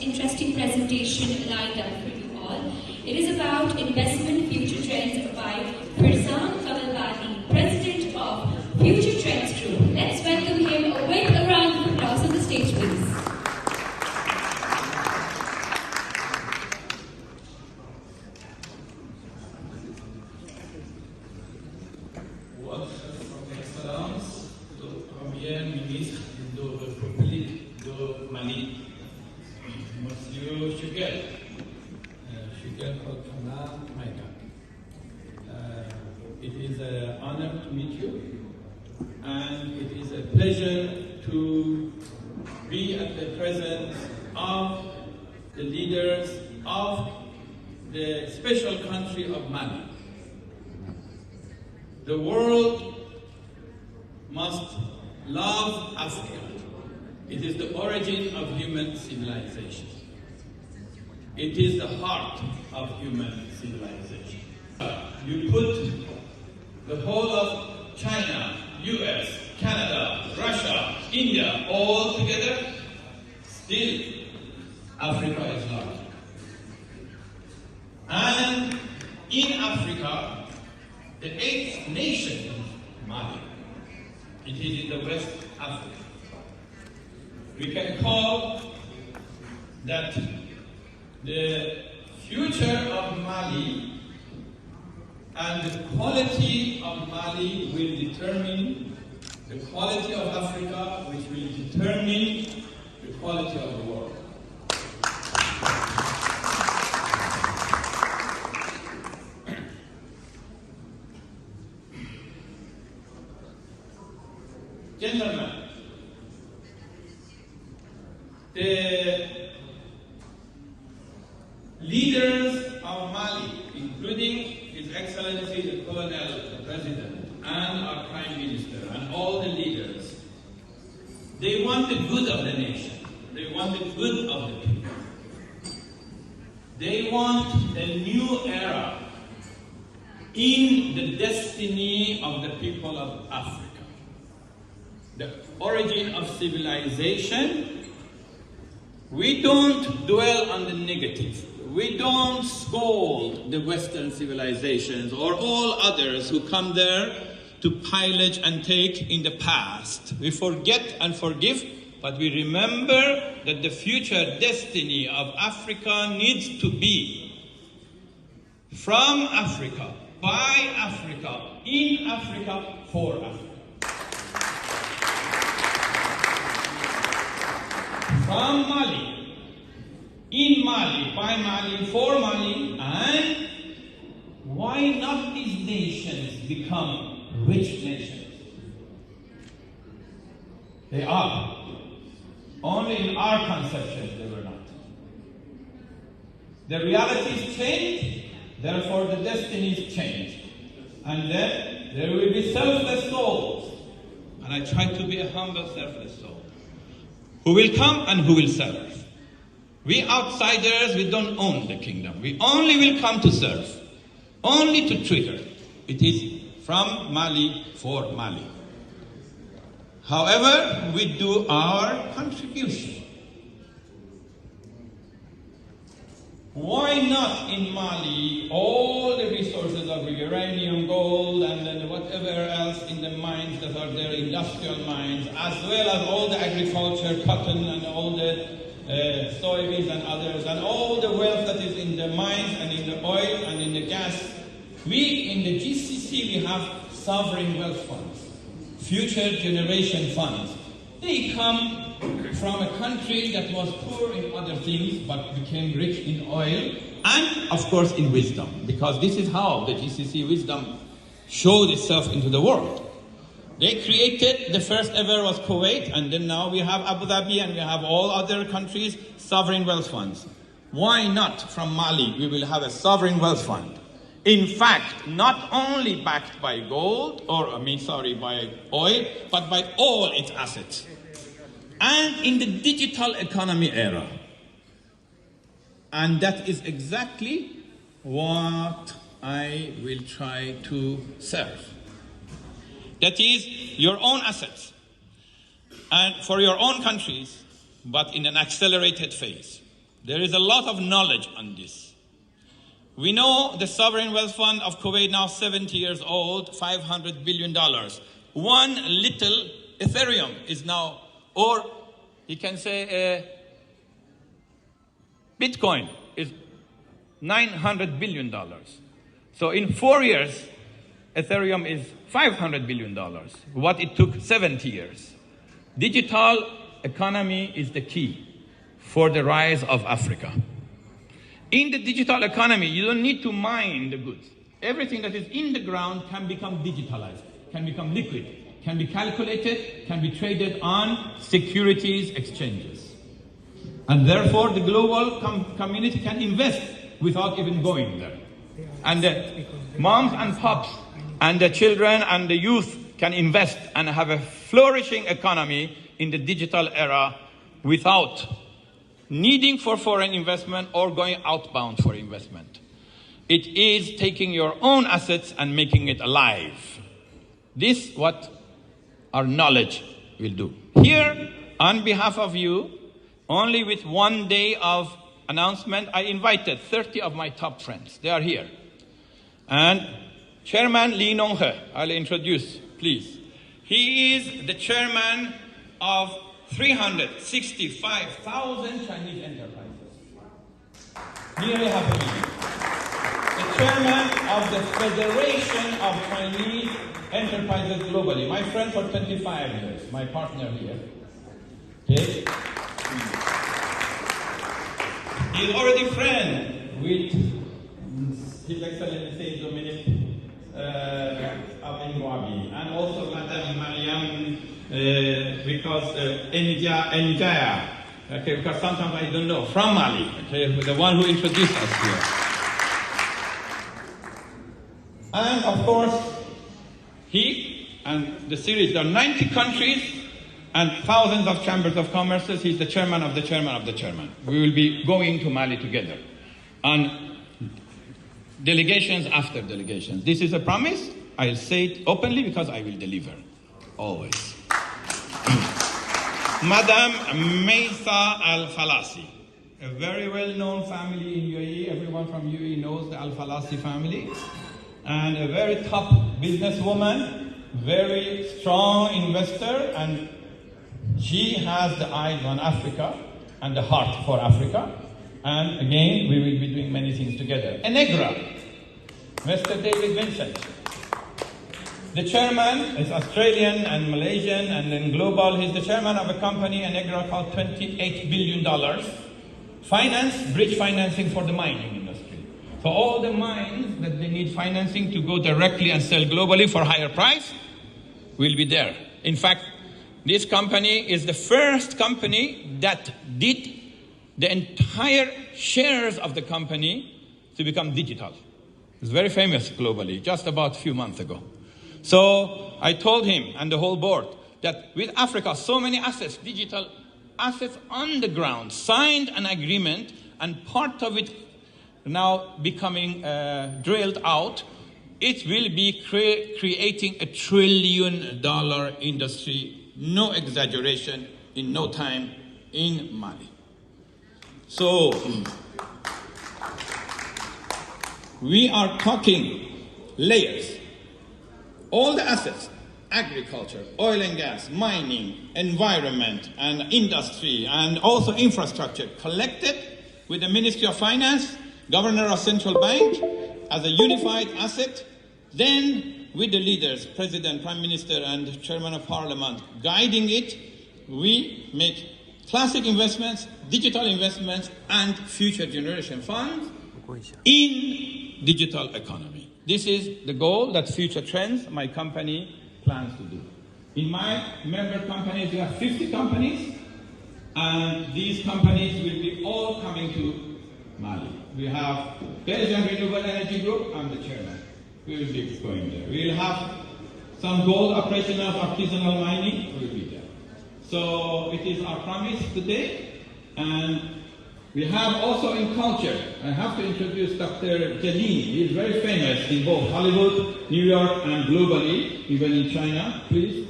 interesting presentation lined up for you all. It is about Investment Future Trends by Farzan Kamalwadi, President of Future Trends Group. Let's welcome him with a round of applause on the stage, please. Premier ministre de la République de Mali, Monsieur Shugel Kotana Maika. It is an honor to meet you, and it is a pleasure to be at the presence of the leaders of the special country of Mali. The world must love Africa. It is the origin of human civilization. It is the heart of human civilization. You put the whole of China, US, Canada, Russia, India, all together, still Africa is large. And in Africa, the 8th nation, Mali, it is in the West Africa. We can call that the future of Mali and the quality of Mali will determine the quality of Africa, which will determine the quality of the world. Gentlemen, the leaders of Mali, including His Excellency the Colonel, the President, and our Prime Minister, and all the leaders, they want the good of the nation. They want the good of the people. They want a new era in the destiny of the people of Africa. The origin of civilization, we don't dwell on the negative. We don't scold the Western civilizations or all others who come there to pillage and take in the past. We forget and forgive, but we remember that the future destiny of Africa needs to be from Africa, by Africa, in Africa, for Africa. From Mali, in Mali, by Mali, for Mali, and why not these nations become rich nations? They are. Only in our conception they were not. The realities change, therefore the destinies change. And then there will be selfless souls. And I try to be a humble, selfless soul, who will come and who will serve. We outsiders, we don't own the kingdom. We only will come to serve, only to trigger. It is from Mali, for Mali. However, we do our contribution. Why not in Mali all the resources of uranium, gold, and then whatever else in the mines that are there, industrial mines, as well as all the agriculture, cotton, and all the soybeans and others, and all the wealth that is in the mines and in the oil and in the gas. We in the GCC, we have sovereign wealth funds, future generation funds. They come from a country that was poor in other things but became rich in oil and, of course, in wisdom, because this is how the GCC wisdom showed itself into the world. They created, the first ever was Kuwait, and then now we have Abu Dhabi and we have all other countries, sovereign wealth funds. Why not from Mali we will have a sovereign wealth fund? In fact, not only backed by gold, by oil, but by all its assets. And in the digital economy era. And that is exactly what I will try to serve. That is your own assets, and for your own countries, but in an accelerated phase. There is a lot of knowledge on this. We know the Sovereign Wealth Fund of Kuwait, now 70 years old, $500 billion. One little Ethereum is now, or you can say Bitcoin is $900 billion. So in 4 years, Ethereum is $500 billion, what it took 70 years. Digital economy is the key for the rise of Africa. In the digital economy, you don't need to mine the goods. Everything that is in the ground can become digitalized, can become liquid, can be calculated, can be traded on securities exchanges. And therefore, the global community can invest without even going there. And the moms and pops and the children and the youth can invest and have a flourishing economy in the digital era without needing for foreign investment or going outbound for investment. It is taking your own assets and making it alive. This is what our knowledge will do. Here, on behalf of you, only with 1 day of announcement, I invited 30 of my top friends. They are here. And Chairman Lee Nong-he, I'll introduce, please. He is the chairman of 365,000 Chinese enterprises. Nearly half a million. The chairman of the Federation of Chinese Enterprises globally. My friend for 25 years, my partner here. Okay? He's already friend with His Excellency Dominic Abengwabi and also Madame Mariam because Njaya, okay, because sometimes I don't know, from Mali, okay, the one who introduced us here. And of course, he and the series, there are 90 countries and thousands of chambers of commerce. He's the chairman of the chairman of the chairman. We will be going to Mali together on delegations after delegations. This is a promise. I'll say it openly because I will deliver, always. Madame Meisa Al-Falasi, a very well-known family in UAE. Everyone from UAE knows the Al-Falasi family. And a very top businesswoman, very strong investor, and she has the eyes on Africa and the heart for Africa. And again, we will be doing many things together. Enegra, Mr. David Vincent. The chairman is Australian and Malaysian and then global. He's the chairman of a company, Enegra, called $28 billion. Bridge financing for the mining industry. So all the mines that they need financing to go directly and sell globally for higher price will be there. In fact, this company is the first company that did the entire shares of the company to become digital. It's very famous globally, just about a few months ago. So I told him and the whole board that with Africa, so many assets, digital assets on the ground, signed an agreement and part of it now becoming drilled out, it will be creating $1 trillion industry, no exaggeration, in no time in Mali. So we are talking layers. All the assets, agriculture, oil and gas, mining, environment, and industry, and also infrastructure, collected with the Ministry of Finance, Governor of Central Bank, as a unified asset, then with the leaders, President, Prime Minister, and Chairman of Parliament, guiding it, we make classic investments, digital investments, and future generation funds in digital economy. This is the goal that Future Trends, my company, plans to do. In my member companies, we have 50 companies, and these companies will be all coming to Mali. We have Belgian Renewable Energy Group, I'm the chairman. We will be going there. We will have some gold operational artisanal mining, we will be there. So it is our promise today, and we have also in culture, I have to introduce Dr. Jalini. He is very famous in both Hollywood, New York, and globally, even in China, please.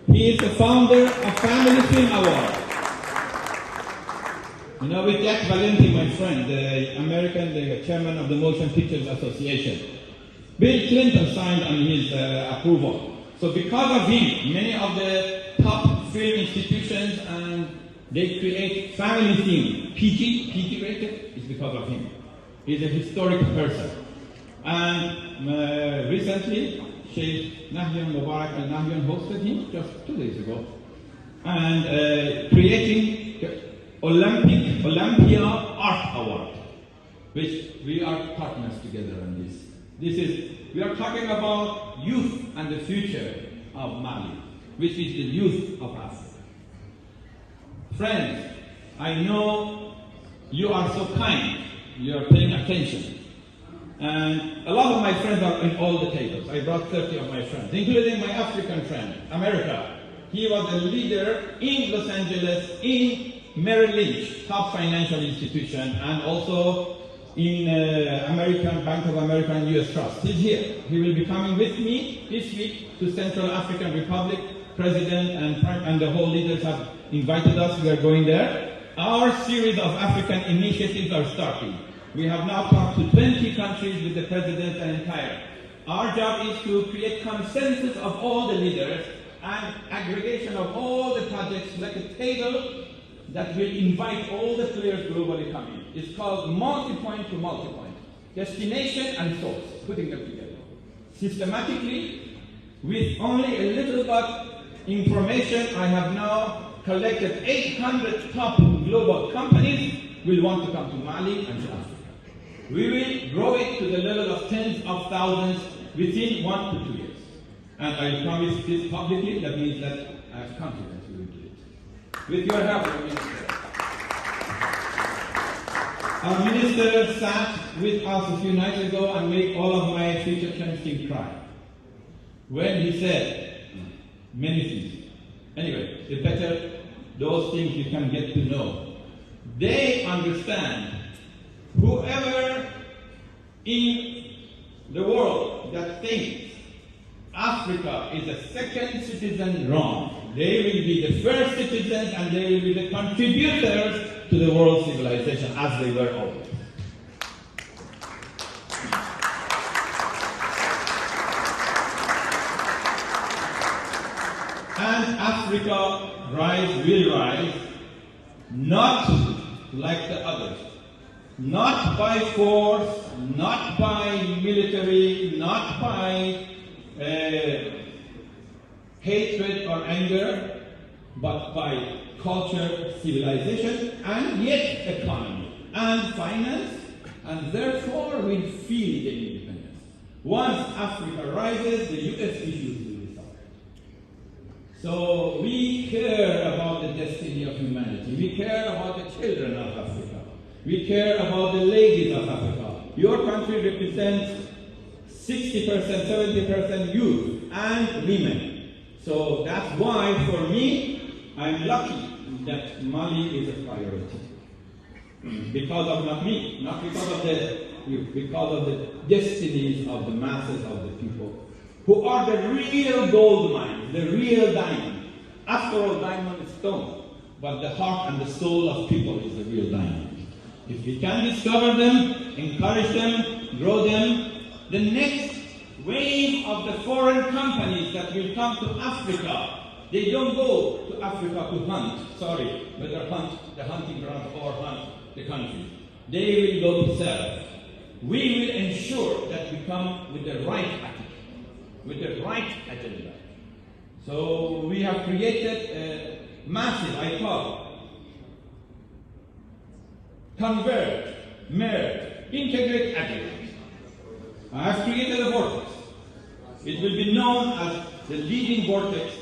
He is the founder of Family Film Award. You know, with Jack Valenti, my friend, the chairman of the Motion Pictures Association, Bill Clinton signed on his approval. So because of him, many of the top film institutions, and they create family theme, PG rated, is because of him. He's a historic person. And recently, Sheikh Nahyan Mubarak Al Nahyan hosted him just 2 days ago, and creating the Olympia Art Award, which we are partners together on this. We are talking about youth and the future of Mali, which is the youth of Africa. Friends, I know you are so kind, you are paying attention. And a lot of my friends are in all the tables. I brought 30 of my friends, including my African friend, America. He was a leader in Los Angeles, in Merrill Lynch, top financial institution, and also in Bank of America and US Trust. He's here. He will be coming with me this week to Central African Republic. President and the whole leaders have invited us. We are going there. Our series of African initiatives are starting. We have now talked to 20 countries with the president and entire. Our job is to create consensus of all the leaders and aggregation of all the projects, like a table that will invite all the players globally coming. It's called multi-point to multi-point. Destination and source, putting them together. Systematically, with only a little bit information, I have now collected 800 top global companies will want to come to Mali and to Africa. We will grow it to the level of tens of thousands within 1 to 2 years. And I promise this publicly. That means that I have confidence we will do it. With your help, our minister sat with us a few nights ago and made all of my future trends team cry. When he said many things. Anyway, the better those things you can get to know. They understand whoever in the world that thinks Africa is a second citizen wrong. They will be the first citizens and they will be the contributors to the world civilization as they were always. And Africa will rise, not like the others. Not by force, not by military, not by hatred or anger, but by culture, civilization, and yet economy and finance, and therefore will feel the independence. Once Africa rises, the US issues will be solved. So we care about the destiny of humanity. We care about the children of Africa. We care about the ladies of Africa. Your country represents 60%, 70% youth and women. So that's why, for me, I'm lucky that Mali is a priority. Because of not me, not because of the youth, because of the destinies of the masses of the people, who are the real gold mine, the real diamond. After all, diamond is stone, but the heart and the soul of people is the real diamond. If we can discover them, encourage them, grow them, the next wave of the foreign companies that will come to Africa, they don't go to Africa to hunt, whether hunt the hunting ground or hunt the country. They will go to serve. We will ensure that we come with the right attitude, with the right agenda. So we have created a massive, I call, convert, merge, integrate agreement. I have created a vortex. It will be known as the leading vortex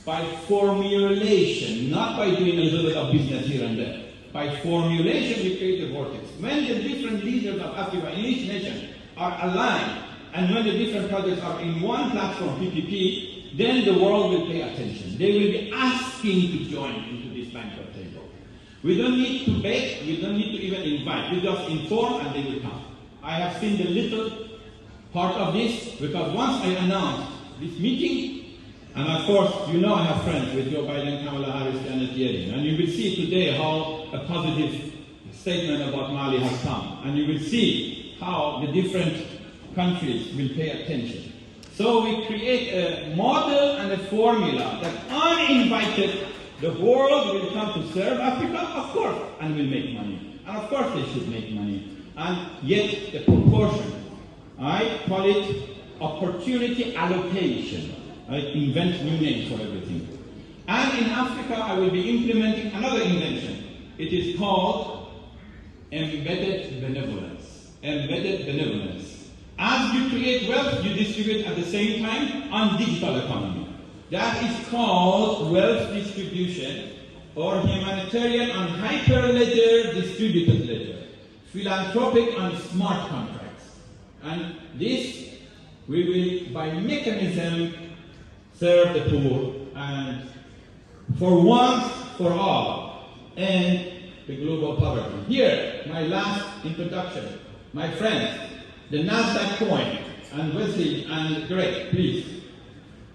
by formulation, not by doing a little bit of business here and there. By formulation, we create a vortex. When the different leaders of Africa in each nation are aligned, and when the different projects are in one platform, PPP, then the world will pay attention. They will be asking to join into this banquet table. We don't need to beg, we don't need to even invite. We just inform and they will come. I have seen the little part of this because once I announced this meeting, and of course, I have friends with Joe Biden, Kamala Harris, Janet Yellen, and you will see today how a positive statement about Mali has come, and you will see how the different countries will pay attention. So we create a model and a formula that uninvited, the world will come to serve Africa, of course, and will make money. And of course they should make money. And yet the proportion, I call it opportunity allocation. I invent new names for everything. And in Africa I will be implementing another invention. It is called embedded benevolence. Embedded benevolence. As you create wealth, you distribute at the same time on digital economy. That is called wealth distribution, or humanitarian on hyperledger, distributed ledger, philanthropic on smart contracts. And this we will, by mechanism, serve the poor and for once, for all, end the global poverty. Here, my last introduction. My friends, the NASDAQ coin, and Wesley and Greg, please.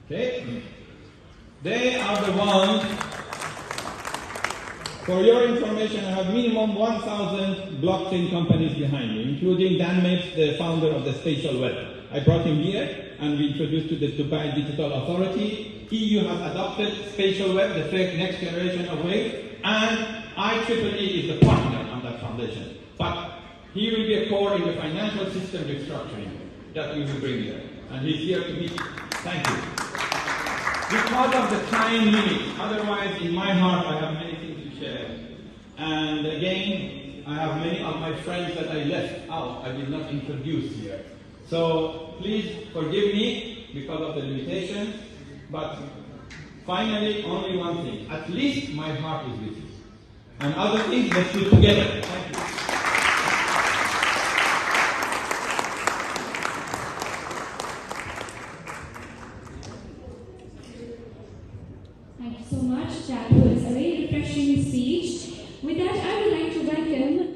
Okay? They are the ones, for your information, I have minimum 1,000 blockchain companies behind me, including Dan Mapes, the founder of the Spatial Web. I brought him here, and we introduced to the Dubai Digital Authority. EU has adopted Spatial Web, the next generation of Wave, and IEEE is the partner on that foundation. But he will be a core in the financial system restructuring that we will bring here. And he's here to meet you. Thank you. Because of the time limit, otherwise in my heart I have many things to share. And again, I have many of my friends that I left out, I did not introduce here. So please forgive me because of the limitations, but finally only one thing, at least my heart is with you. And other things, let's do together. Thank you. Thank you so much. That was a very refreshing speech. With that, I would like to welcome